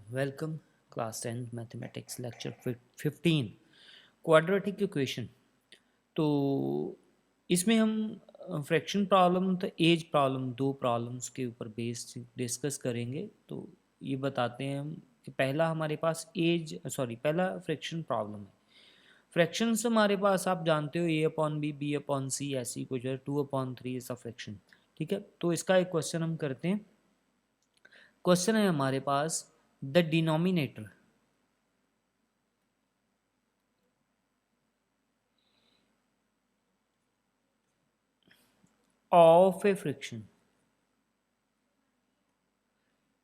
Welcome class 10 mathematics lecture 15 quadratic equation. तो इसमें हम फ्रैक्शन प्रॉब्लम तो एज प्रॉब्लम दो प्रॉब्लम्स के ऊपर बेस्ड डिस्कस करेंगे। तो ये बताते हैं हम कि पहला हमारे पास पहला फ्रैक्शन प्रॉब्लम है। फ्रैक्शंस हमारे पास आप जानते हो a/b b/c ऐसी कुछ है 2/3 ऐसा फ्रैक्शन। ठीक है, तो इसका एक क्वेश्चन हम करते हैं। क्वेश्चन है हमारे पास the denominator of a fraction,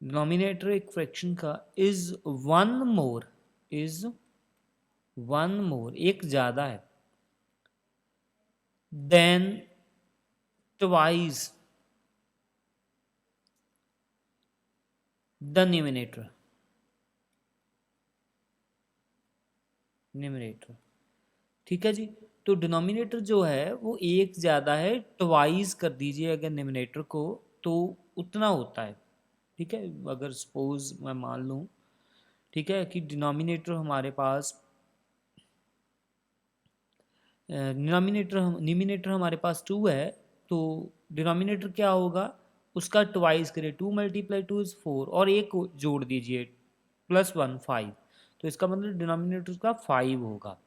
denominator एक फ्रैक्शन का इज वन मोर एक ज्यादा है देन ट्वाइस द न्यूमिनेटर। ठीक है जी। तो डिनोमिनेटर जो है वो एक ज़्यादा है, ट्वाइस कर दीजिए अगर न्यूमिनेटर को, तो उतना होता है। ठीक है, अगर सपोज मैं मान लूँ, ठीक है, कि डिनोमिनेटर हमारे पास न्यूमिनेटर हमारे पास 2 है, तो डिनोमिनेटर क्या होगा, उसका ट्वाइस करिए, 2 × 2 = 4 और एक जोड़ दीजिए +1 5, तो इसका मतलब डिनोमिनेटर का 5 होगा।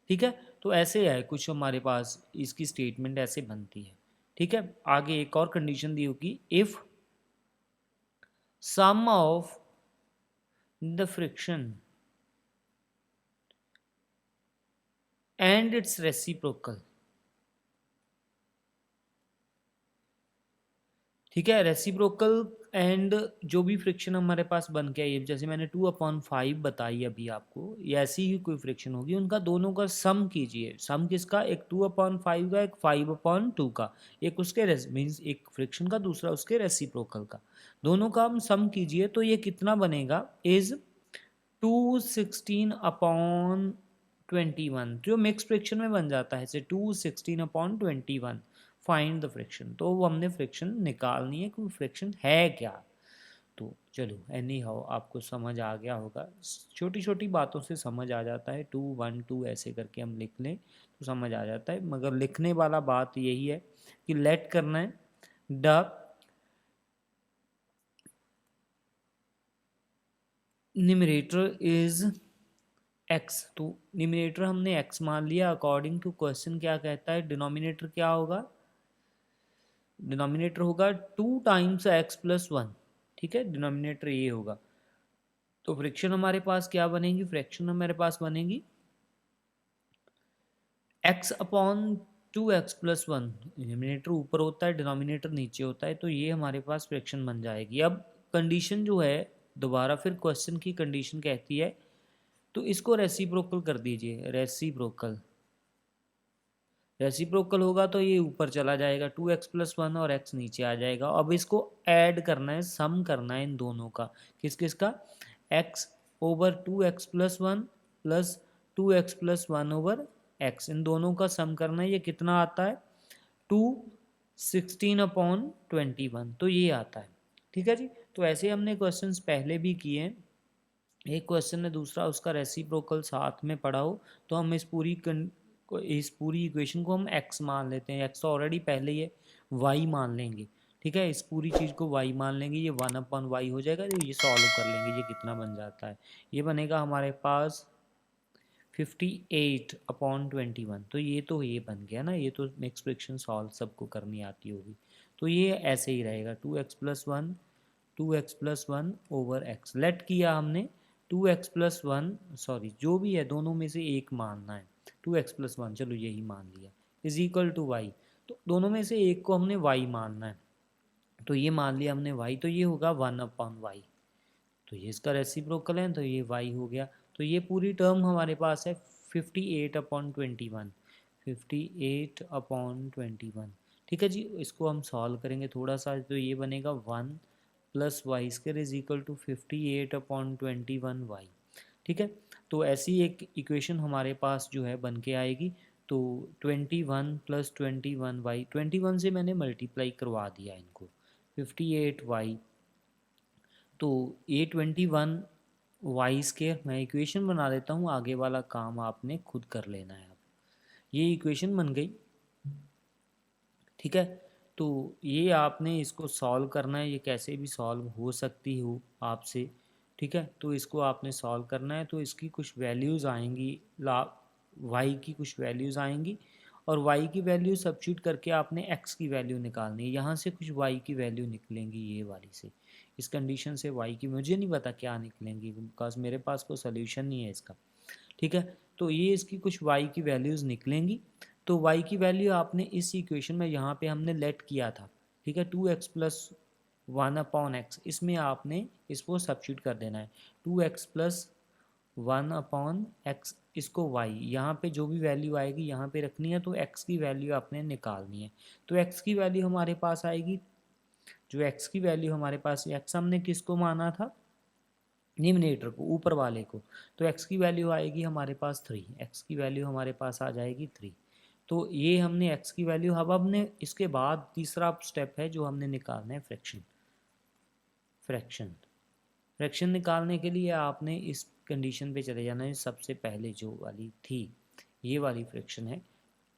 ठीक है, तो ऐसे है कुछ हमारे पास, इसकी स्टेटमेंट ऐसे बनती है। ठीक है, आगे एक और कंडीशन दी होगी, if sum of the fraction and its reciprocal. ठीक है, रेसिप्रोकल एंड जो भी फ्रिक्शन हमारे पास बन के आई, जैसे मैंने 2/5 बताई अभी आपको, या ऐसी ही कोई फ्रिक्शन होगी, उनका दोनों का सम कीजिए। सम किसका, एक 2/5 का, एक 5/2 का, एक उसके मीन्स एक फ्रिक्शन का, दूसरा उसके रेसिप्रोकल का, दोनों का हम सम कीजिए तो ये कितना बनेगा, इज 216/21, जो मिक्स फ्रिक्शन में बन जाता है, इसे 216/21 फाइंड द फ्रिक्शन। तो वो हमने फ्रिक्शन निकालनी है कि फ्रिक्शन है क्या। तो चलो एनी हाउ आपको समझ आ गया होगा, छोटी छोटी बातों से समझ आ जाता है, 2 1 2 ऐसे करके हम लिख लें तो समझ आ जाता है। मगर लिखने वाला बात यही है कि लेट करना है द न्यूमरेटर इज एक्स। तो न्यूमरेटर हमने एक्स मान लिया। अकॉर्डिंग टू क्वेश्चन क्या कहता है, डिनोमिनेटर क्या होगा, डिनोमिनेटर होगा 2 × x+1। ठीक है, डिनोमिनेटर ये होगा। तो फ्रैक्शन हमारे पास क्या बनेगी, फ्रैक्शन हमारे पास बनेगी x/2x+1। डिनोमिनेटर ऊपर होता है, डिनोमिनेटर नीचे होता है, तो ये हमारे पास फ्रैक्शन बन जाएगी। अब कंडीशन जो है, दोबारा फिर क्वेश्चन की कंडीशन कहती है, तो इसको रेसिप्रोकल कर दीजिए। रेसिप्रोकल होगा तो ये ऊपर चला जाएगा 2x+1 और x नीचे आ जाएगा। अब इसको ऐड करना है, सम करना है इन दोनों का, किस किस का, x/2x+1 प्लस 2x+1/x, इन दोनों का सम करना है। ये कितना आता है, 216/21, तो ये आता है। ठीक है जी। तो ऐसे हमने क्वेश्चंस पहले भी किए हैं, एक क्वेश्चन है, दूसरा उसका रेसिप्रोकल साथ में पढ़ा हो, तो हम इस पूरी इक्वेशन को हम x मान लेते हैं। x तो ऑलरेडी पहले ही है, y मान लेंगे। ठीक है, इस पूरी चीज़ को y मान लेंगे, ये 1/y हो जाएगा। तो ये सॉल्व कर लेंगे, ये कितना बन जाता है, ये बनेगा हमारे पास 58/21। तो ये बन गया ना, ये तो नेक्स्ट फ्रिक्शन सॉल्व सबको करनी आती होगी। तो ये ऐसे ही रहेगा, 2x+1 लेट किया हमने, 2x+1 सॉरी जो भी है दोनों में से एक मानना है, 2x+1 चलो यही मान लिया, इज इक्वल टू वाई। तो दोनों में से एक को हमने y मानना है, तो ये मान लिया हमने y, तो ये होगा 1/y। तो ये इसका रेसिप्रोकल है, तो ये y हो गया। तो ये पूरी टर्म हमारे पास है 58/21, 58/21। ठीक है जी, इसको हम सॉल्व करेंगे थोड़ा सा, तो ये बनेगा 1 + y² is equal to 58/21y। ठीक है, तो ऐसी एक इक्वेशन हमारे पास जो है बन के आएगी। तो 21 + 21y, 21 से मैंने मल्टीप्लाई करवा दिया इनको, 58y। तो A21 वाई स्केयर, मैं इक्वेशन बना देता हूँ, आगे वाला काम आपने खुद कर लेना है। अब ये इक्वेशन बन गई, ठीक है। तो ये आपने इसको सॉल्व करना है, ये कैसे भी सॉल्व हो सकती हो आपसे, ठीक है। तो इसको आपने सॉल्व करना है, तो इसकी कुछ वैल्यूज़ आएंगी, ला वाई की कुछ वैल्यूज़ आएंगी, और वाई की वैल्यू सब्स्टिट्यूट करके आपने एक्स की वैल्यू निकालनी है। यहाँ से कुछ वाई की वैल्यू निकलेंगी, ये वाली से, इस कंडीशन से वाई की मुझे नहीं पता क्या निकलेंगी, बिकॉज मेरे पास कोई सोल्यूशन नहीं है इसका, ठीक है। तो ये इसकी कुछ वाई की वैल्यूज़ निकलेंगी। तो वाई की वैल्यू आपने इस इक्वेशन में यहाँ पे हमने लेट किया था, ठीक है, 2x+1/x, इसमें आपने इसको सब्स्टिट्यूट कर देना है, 2x+1/x, इसको y, यहाँ पे जो भी वैल्यू आएगी यहाँ पे रखनी है, तो x की वैल्यू आपने निकालनी है। तो x की वैल्यू हमारे पास आएगी, जो x की वैल्यू हमारे पास, x हमने किसको माना था, निम्नेटर को, ऊपर वाले को, तो x की वैल्यू आएगी हमारे पास 3, x की वैल्यू हमारे पास आ जाएगी 3। तो ये हमने x की वैल्यू, अब हमने इसके बाद तीसरा स्टेप है जो हमने निकालना है, फ्रैक्शन। फ्रैक्शन फ्रैक्शन निकालने के लिए आपने इस कंडीशन पे चले जाना है, सबसे पहले जो वाली थी ये वाली फ्रैक्शन है,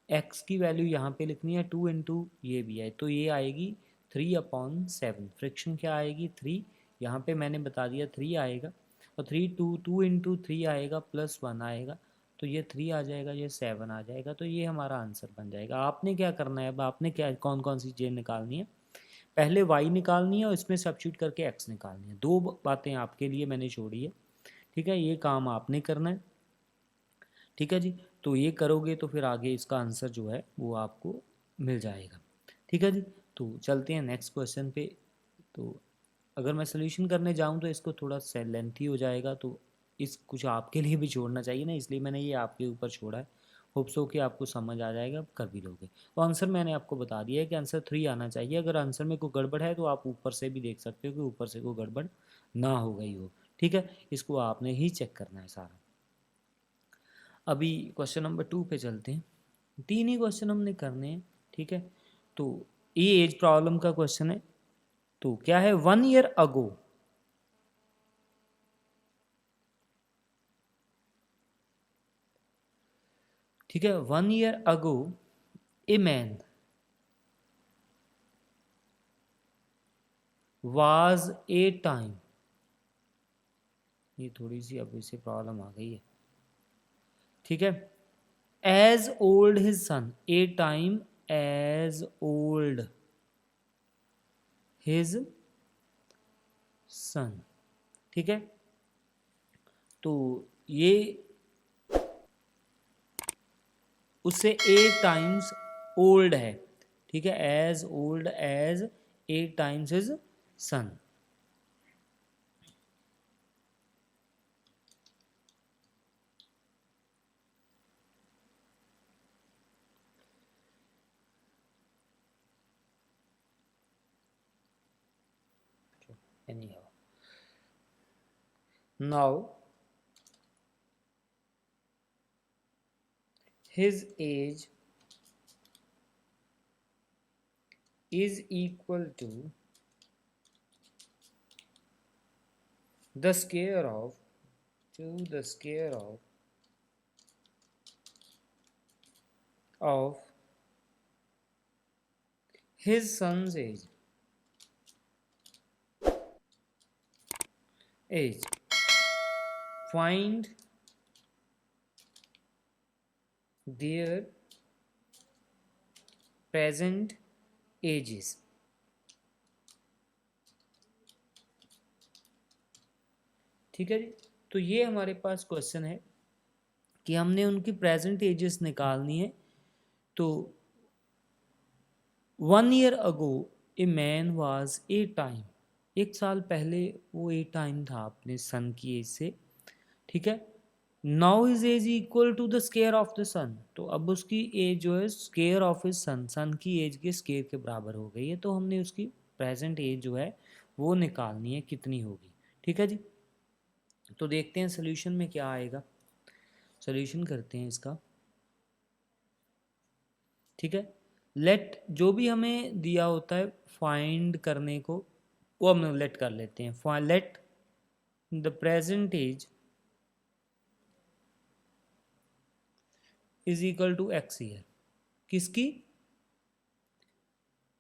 x की वैल्यू यहाँ पे लिखनी है 2 इंटू ये भी है, तो ये आएगी 3/7। फ्रैक्शन क्या आएगी, 3, यहाँ पे मैंने बता दिया 3 आएगा, और 2 इंटू 3 आएगा, +1 आएगा, तो ये 3 आ जाएगा, ये 7 आ जाएगा, तो ये हमारा आंसर बन जाएगा। आपने क्या करना है, अब आपने क्या कौन कौन सी चीज़ निकालनी है, पहले y निकालनी है और इसमें सब्स्टिट्यूट करके x निकालनी है। दो बातें आपके लिए मैंने छोड़ी है, ठीक है, ये काम आपने करना है, ठीक है जी। तो ये करोगे तो फिर आगे इसका आंसर जो है वो आपको मिल जाएगा, ठीक है जी। तो चलते हैं नेक्स्ट क्वेश्चन पे। तो अगर मैं सोल्यूशन करने जाऊँ तो इसको थोड़ा सा लेंथी हो जाएगा, तो इस कुछ आपके लिए भी छोड़ना चाहिए ना, इसलिए मैंने ये आपके ऊपर छोड़ा है। होप्स हो कि आपको समझ आ जाएगा, कर भी लोगे। तो आंसर मैंने आपको बता दिया है कि आंसर 3 आना चाहिए। अगर आंसर में कोई गड़बड़ है तो आप ऊपर से भी देख सकते हो कि ऊपर से कोई गड़बड़ ना हो गई हो, ठीक है। इसको आपने ही चेक करना है सारा। अभी क्वेश्चन नंबर 2 पे चलते हैं, 3 ही क्वेश्चन हमने करने हैं, ठीक है। तो ये एज प्रॉब्लम का क्वेश्चन है। तो क्या है, 1 ईयर अगो, ठीक है, 1 year ago a man was a time, ये थोड़ी सी अब इसे प्रॉब्लम आ गई है, ठीक है, as old his son, a time as old his son, ठीक है। तो ये उससे 8 टाइम्स ओल्ड है, ठीक है, as old as 8 times his son. Anyhow, now his age is equal to the square of, to the square of his son's age. Find their present ages, ठीक है जी। तो ये हमारे पास क्वेश्चन है कि हमने उनकी प्रेजेंट एजेस निकालनी है। तो 1 year ago a man was a time, 1 साल पहले वो ए टाइम था अपने सन की एज से, ठीक है। Now is age equal to the square of the son, तो अब उसकी एज जो है square of is son, son की एज के स्केयर के बराबर हो गई है। तो हमने उसकी प्रेजेंट एज जो है वो निकालनी है, कितनी होगी, ठीक है जी। तो देखते हैं सोल्यूशन में क्या आएगा, सोल्यूशन करते हैं इसका, ठीक है। लेट, जो भी हमें दिया होता है फाइंड करने को, वो हम लेट कर लेते हैं, let the present age is equal to x year. किसकी?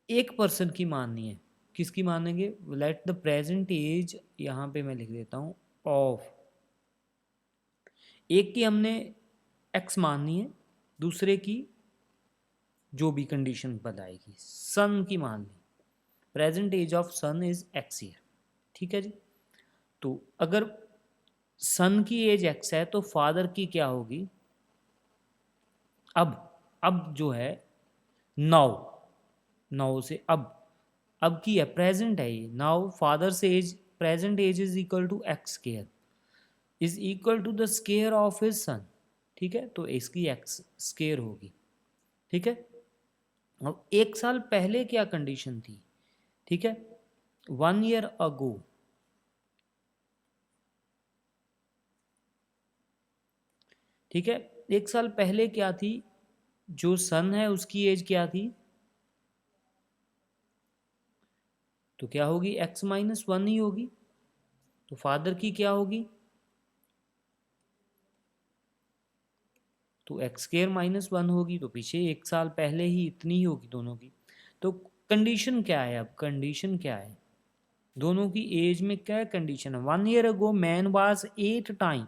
एक पर्सन की माननी है। किसकी मानेंगे? लेट द प्रेजेंट एज, यहाँ पे मैं लिख देता हूँ ऑफ, एक की हमने एक्स माननी है, दूसरे की जो भी कंडीशन बताएगी, सन की मान ली, present age of son is x year. ठीक है जी। तो अगर सन की एज एक्स है तो फादर की क्या होगी? अब जो है नाउ, नाउ से अब की है, प्रेजेंट है ये। नाउ फादर से age, present age is equal to x square, is equal to the square of his son. ठीक है, तो इसकी एक्स स्केयर होगी। ठीक है। अब एक साल पहले क्या कंडीशन थी? ठीक है, 1 ईयर अगो, ठीक है, एक साल पहले क्या थी? जो सन है उसकी एज क्या थी? तो क्या होगी? x-1 ही होगी। तो फादर की क्या होगी? तो एक्स स्केयर -1 होगी। तो पीछे एक साल पहले ही इतनी ही होगी दोनों की। तो कंडीशन क्या है? अब कंडीशन क्या है? दोनों की एज में क्या कंडीशन है? 1 year ago man was 8 time,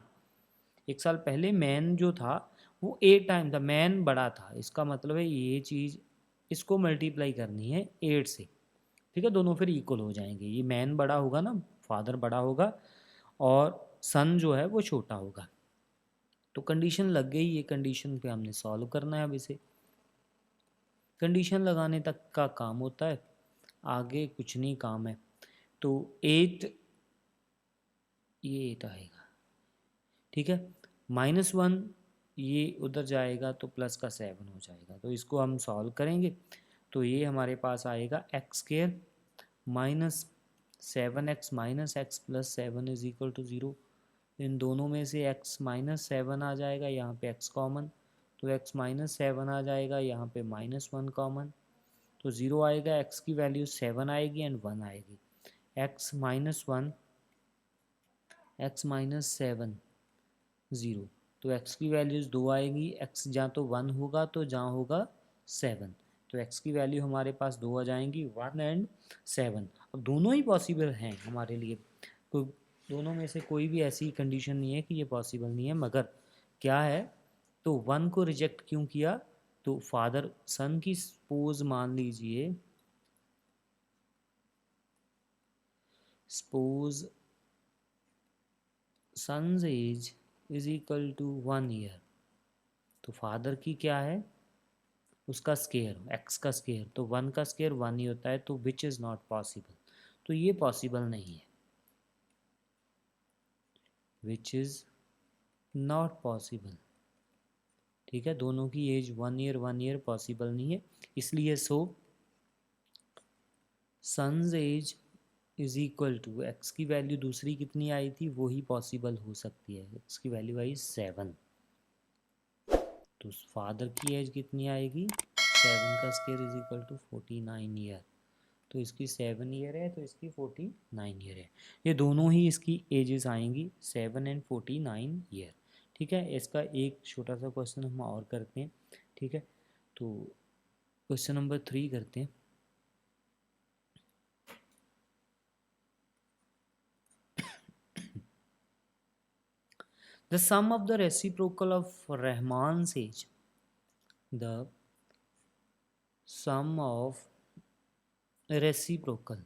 एक साल पहले मैन जो था वो 8 टाइम था, मैन बड़ा था। इसका मतलब है ये चीज़, इसको मल्टीप्लाई करनी है 8 से। ठीक है, दोनों फिर इक्वल हो जाएंगे। ये मैन बड़ा होगा ना, फादर बड़ा होगा, और सन जो है वो छोटा होगा। तो कंडीशन लग गई, ये कंडीशन पे हमने सॉल्व करना है अब इसे। कंडीशन लगाने तक का काम होता है, आगे कुछ नहीं काम है। तो 8, ये 8 आएगा। ठीक है, -1 ये उधर जाएगा तो प्लस का 7 हो जाएगा। तो इसको हम सॉल्व करेंगे तो ये हमारे पास आएगा x square -7x minus x plus 7 is equal to 0। इन दोनों में से x -7 आ जाएगा, यहाँ पे x कॉमन, तो x -7 आ जाएगा, यहाँ पे -1 कॉमन, तो 0 आएगा। x की वैल्यू 7 आएगी एंड 1 आएगी। x -1, x-7 0, तो x की वैल्यूज़ 2 आएगी। x जहाँ तो 1 होगा तो जहाँ होगा 7, तो x की वैल्यू हमारे पास 2 आ जाएंगी, 1 एंड 7। अब दोनों ही पॉसिबल हैं हमारे लिए, तो दोनों में से कोई भी ऐसी कंडीशन नहीं है कि ये पॉसिबल नहीं है। मगर क्या है, तो 1 को रिजेक्ट क्यों किया? तो फादर सन की सपोज मान लीजिए, suppose son's age is equal to 1 year, तो फादर की क्या है? उसका स्केयर, एक्स का स्केयर, तो 1 का स्केयर 1 ही होता है, तो विच इज़ नॉट पॉसिबल। तो ये पॉसिबल नहीं है, विच इज़ नॉट पॉसिबल। ठीक है, दोनों की एज 1 ईयर पॉसिबल नहीं है, इसलिए so son's age is equal to, x की वैल्यू दूसरी कितनी आई थी वही पॉसिबल हो सकती है, एक्स की वैल्यू आई 7, तो फादर की एज कितनी आएगी? 7 का square is equal to 49 year, तो इसकी 7 ईयर है, तो इसकी 49 ईयर है। ये दोनों ही इसकी एजेस आएंगी 7 एंड 49 ईयर। ठीक है, इसका एक छोटा सा क्वेश्चन हम और करते हैं। ठीक है, तो क्वेश्चन नंबर 3 करते हैं। The sum of the reciprocal of Rahman's age, the sum of reciprocal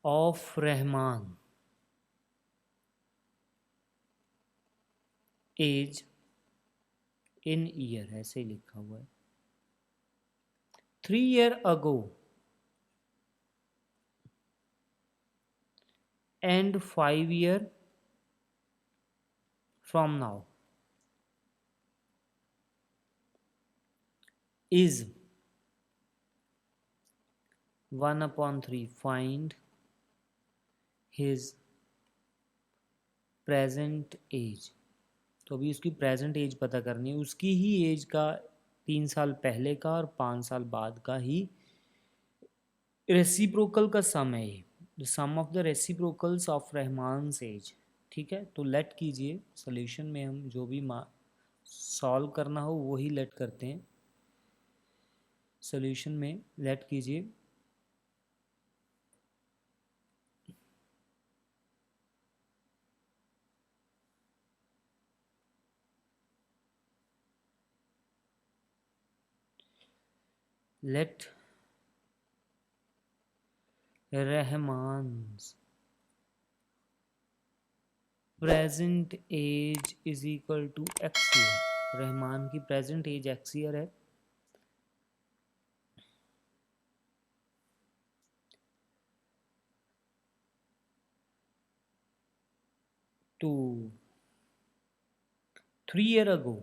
of Rahman age in year, ऐसे ही लिखा हुआ है। 3 year ago and 5 year from now is 1/3। find his present age। तो अभी उसकी प्रेजेंट एज पता करनी है, उसकी ही एज का 3 साल पहले का और 5 साल बाद का ही रेसिप्रोकल का सम है ये, the sum of the reciprocals of Rahman's age. ठीक है, तो लेट कीजिए सोल्यूशन में हम जो भी सॉल्व करना हो वही लेट करते हैं। सोल्यूशन में लेट कीजिए let Rahman's present age is equal to x year. Rahman की प्रेजेंट एज एक्स ईयर है। टू 3 ईयर अगो,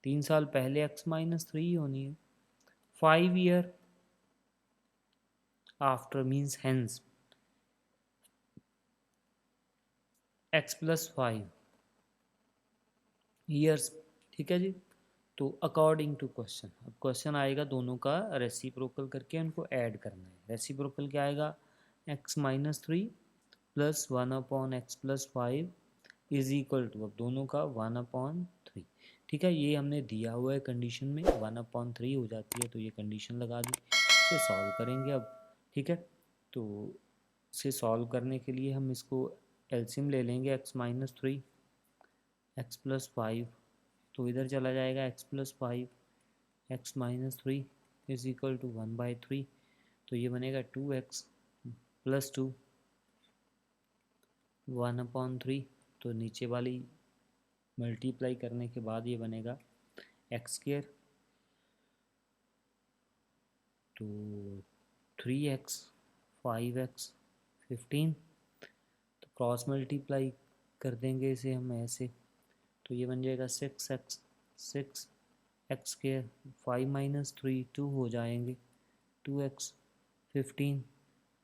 3 साल पहले x-3 होनी है। 5 year after means hence x+5 years. ठीक है जी। तो अकॉर्डिंग टू क्वेश्चन, अब क्वेश्चन आएगा दोनों का रेसिप्रोकल करके उनको ऐड करना है। रेसिप्रोकल क्या आएगा, x-3 plus 1/x+5 is equal to, अब दोनों का 1/3। ठीक है, ये हमने दिया हुआ है कंडीशन में 1/3 हो जाती है, तो ये कंडीशन लगा दी। इसे सॉल्व करेंगे अब। ठीक है, तो इसे सॉल्व करने के लिए हम इसको एलसीएम ले लेंगे। x-3 x+5, तो इधर चला जाएगा x+5 x-3 is equal to 1/3। तो ये बनेगा 2x प्लस 2 1/3। तो नीचे वाली मल्टीप्लाई करने के बाद ये बनेगा x²। तो 3x 5x 15, तो क्रॉस मल्टीप्लाई कर देंगे इसे हम ऐसे, तो ये बन जाएगा 6x 6x²। 5 - 3 2 हो जाएंगे, 2x 15।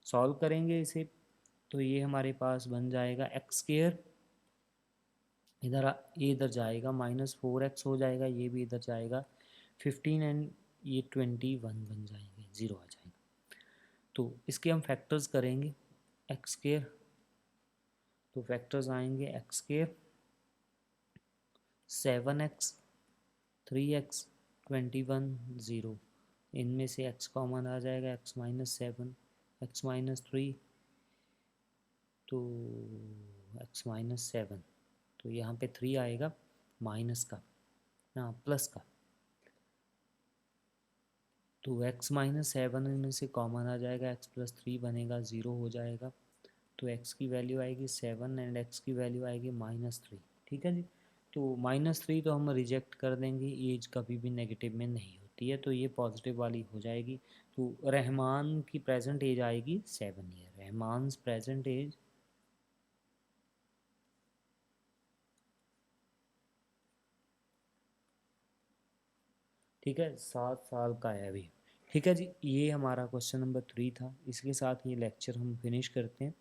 सॉल्व करेंगे इसे, तो ये हमारे पास बन जाएगा x²। ये इधर जाएगा -4x हो जाएगा, ये भी इधर जाएगा 15 एंड ये 21 बन जाएंगे, 0 आ जाएगा। तो इसके हम फैक्टर्स करेंगे x²। तो फैक्टर्स आएंगे x², 7x 3x 21 0। इनमें से x कॉमन आ जाएगा, x-7 x-3, तो x-7, तो यहाँ पे 3 आएगा माइनस का ना प्लस का, तो x-7 इनमें से कॉमन आ जाएगा, x+3 बनेगा 0 हो जाएगा। तो x की वैल्यू आएगी 7 एंड x की वैल्यू आएगी -3। ठीक है जी। तो -3 तो हम रिजेक्ट कर देंगे, एज कभी भी नेगेटिव में नहीं होती है, तो ये पॉजिटिव वाली हो जाएगी। तो रहमान की प्रेजेंट एज आएगी 7 ईयर। रहमान प्रेजेंट एज ठीक है 7 साल का है अभी। ठीक है जी, ये हमारा क्वेश्चन नंबर 3 था। इसके साथ ये लेक्चर हम फिनिश करते हैं।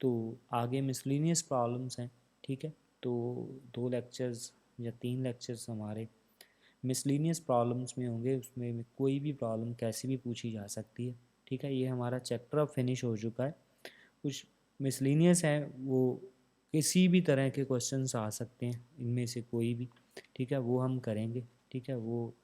तो आगे मिसलिनियस प्रॉब्लम्स हैं। ठीक है, तो 2 लेक्चर्स या 3 लेक्चर्स हमारे मिसलिनियस प्रॉब्लम्स में होंगे। उसमें कोई भी प्रॉब्लम कैसी भी पूछी जा सकती है। ठीक है, ये हमारा चैप्टर अब फिनिश हो चुका है। कुछ मिसलिनियस हैं, वो किसी भी तरह के क्वेश्चंस आ सकते हैं, इनमें से कोई भी। ठीक है, वो हम करेंगे। ठीक है, वो